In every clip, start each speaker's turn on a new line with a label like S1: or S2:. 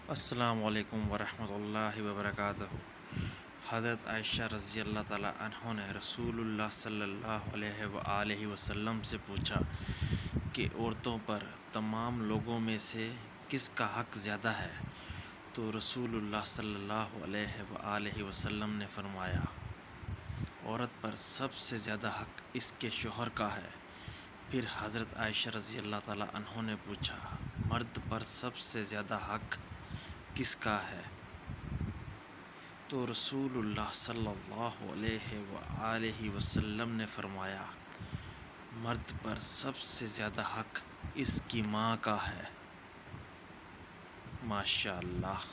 S1: السلام علیکم ورحمۃ اللہ وبرکاتہ۔ حضرت عائشہ رضی اللہ تعالیٰ عنہ نے رسول اللہ صلی اللہ علیہ وآلہ وسلم سے پوچھا کہ عورتوں پر تمام لوگوں میں سے کس کا حق زیادہ ہے؟ تو رسول اللہ صلی اللہ علیہ وآلہ وسلم نے فرمایا، عورت پر سب سے زیادہ حق اس کے شوہر کا ہے۔ پھر حضرت عائشہ رضی اللہ تعالیٰ عنہ نے پوچھا، مرد پر سب سے زیادہ حق کس کا ہے؟ تو رسول اللہ صلی اللہ علیہ وآلہ وسلم نے فرمایا، مرد پر سب سے زیادہ حق اس کی ماں کا ہے۔ ماشاء اللہ۔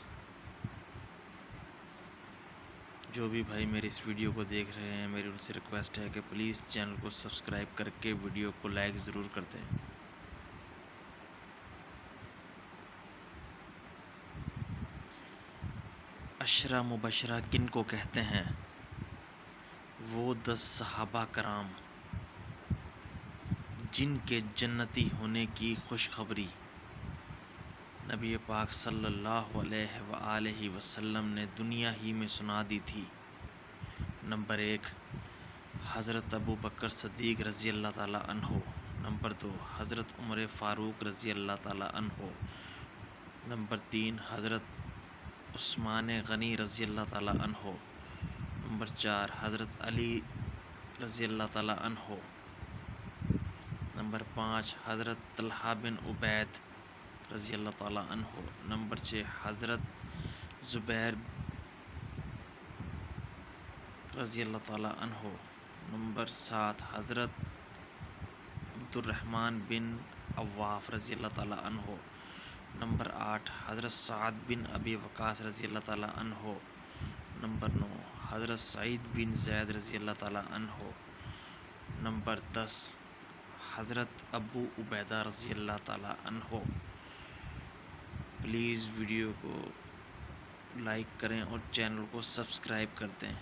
S1: جو بھی بھائی میری اس ویڈیو کو دیکھ رہے ہیں، میری ان سے ریکویسٹ ہے کہ پلیز چینل کو سبسکرائب کر کے ویڈیو کو لائک ضرور کر دیں۔ عشرہ مبشرہ کن کو کہتے ہیں؟ وہ 10 صحابہ کرام جن کے جنتی ہونے کی خوشخبری نبی پاک صلی اللہ علیہ وآلہ وسلم نے دنیا ہی میں سنا دی تھی۔ نمبر 1، حضرت ابو بکر صدیق رضی اللہ تعالیٰ عنہ۔ نمبر 2، حضرت عمر فاروق رضی اللہ تعالیٰ عنہ۔ نمبر 3، حضرت عثمان غنی رضی اللہ تعالیٰ عنہ۔ نمبر 4، حضرت علی رضی اللہ تعالیٰ عنہ۔ نمبر 5، حضرت طلحہ بن عبید رضی اللہ تعالیٰ عنہ۔ نمبر 6، حضرت زبیر رضی اللہ تعالیٰ عنہ۔ نمبر 7، حضرت عبد الرحمن بن عواف رضی اللہ تعالیٰ عنہ۔ نمبر 8، حضرت سعد بن ابی وقاص رضی اللہ تعالیٰ عنہ۔ نمبر 9، حضرت سعید بن زید رضی اللہ تعالیٰ عنہ۔ نمبر 10، حضرت ابو عبیدہ رضی اللہ تعالیٰ عنہ۔ پلیز ویڈیو کو لائک کریں اور چینل کو سبسکرائب کر دیں۔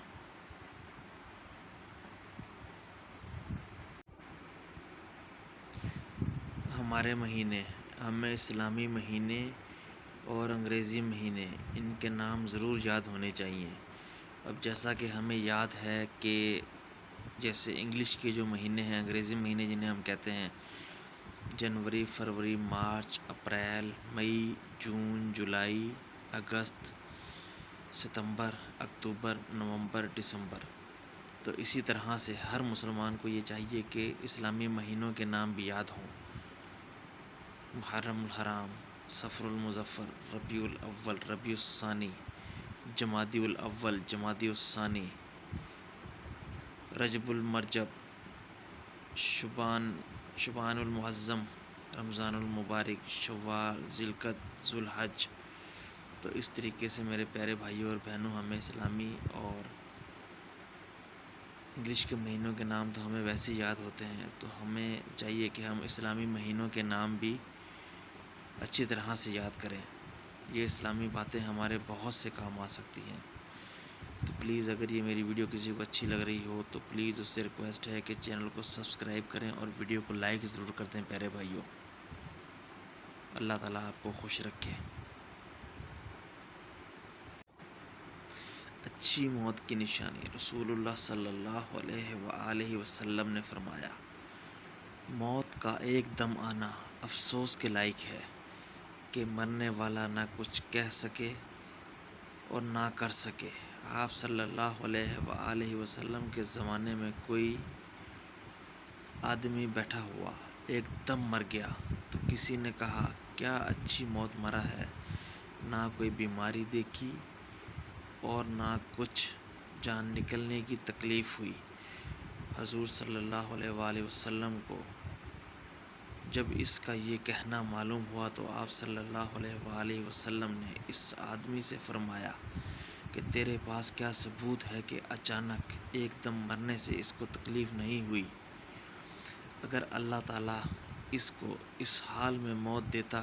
S1: ہمارے مہینے، ہمیں اسلامی مہینے اور انگریزی مہینے، ان کے نام ضرور یاد ہونے چاہیے۔ اب جیسا کہ ہمیں یاد ہے کہ جیسے انگلش کے جو مہینے ہیں، انگریزی مہینے جنہیں ہم کہتے ہیں، جنوری، فروری، مارچ، اپریل، مئی، جون، جولائی، اگست، ستمبر، اکتوبر، نومبر، دسمبر۔ تو اسی طرح سے ہر مسلمان کو یہ چاہیے کہ اسلامی مہینوں کے نام بھی یاد ہوں۔ محرم الحرام، صفر المظفر، ربیع الاول، ربیع الثانی، جمادی الاول، جمادی الثانی، رجب المرجب، شعبان المعظم، رمضان المبارک، شوال، ذی القعدہ، ذو الحج۔ تو اس طریقے سے میرے پیارے بھائیوں اور بہنوں، ہمیں اسلامی اور انگلش کے مہینوں کے نام تو ہمیں ویسے یاد ہوتے ہیں، تو ہمیں چاہیے کہ ہم اسلامی مہینوں کے نام بھی اچھی طرح سے یاد کریں۔ یہ اسلامی باتیں ہمارے بہت سے کام آ سکتی ہیں۔ تو پلیز اگر یہ میری ویڈیو کسی کو اچھی لگ رہی ہو تو پلیز اس سے ریکویسٹ ہے کہ چینل کو سبسکرائب کریں اور ویڈیو کو لائک ضرور کر دیں پیارے بھائیوں۔ اللہ تعالیٰ آپ کو خوش رکھے۔ اچھی موت کی نشانی، رسول اللہ صلی اللہ علیہ وآلہ وسلم نے فرمایا، موت کا ایک دم آنا افسوس کے لائق ہے کہ مرنے والا نہ کچھ کہہ سکے اور نہ کر سکے۔ آپ صلی اللہ علیہ وآلہ وسلم کے زمانے میں کوئی آدمی بیٹھا ہوا ایک دم مر گیا تو کسی نے کہا، کیا اچھی موت مرا ہے، نہ کوئی بیماری دیکھی اور نہ کچھ جان نکلنے کی تکلیف ہوئی۔ حضور صلی اللہ علیہ وآلہ وسلم کو جب اس کا یہ کہنا معلوم ہوا تو آپ صلی اللہ علیہ وآلہ وسلم نے اس آدمی سے فرمایا کہ تیرے پاس کیا ثبوت ہے کہ اچانک ایک دم مرنے سے اس کو تکلیف نہیں ہوئی؟ اگر اللہ تعالیٰ اس کو اس حال میں موت دیتا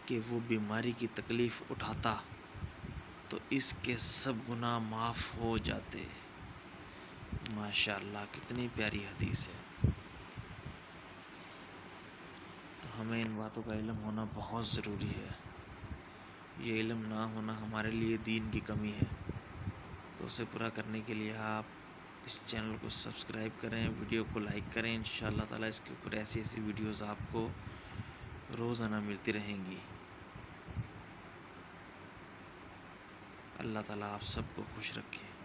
S1: کہ وہ بیماری کی تکلیف اٹھاتا تو اس کے سب گناہ معاف ہو جاتے۔ ماشاءاللہ، کتنی پیاری حدیث ہے۔ تو ہمیں ان باتوں کا علم ہونا بہت ضروری ہے۔ یہ علم نہ ہونا ہمارے لیے دین کی کمی ہے، تو اسے پورا کرنے کے لیے آپ اس چینل کو سبسکرائب کریں، ویڈیو کو لائک کریں۔ انشاءاللہ تعالیٰ اس کے اوپر ایسی ویڈیوز آپ کو روزانہ ملتی رہیں گی۔ اللہ تعالیٰ آپ سب کو خوش رکھے۔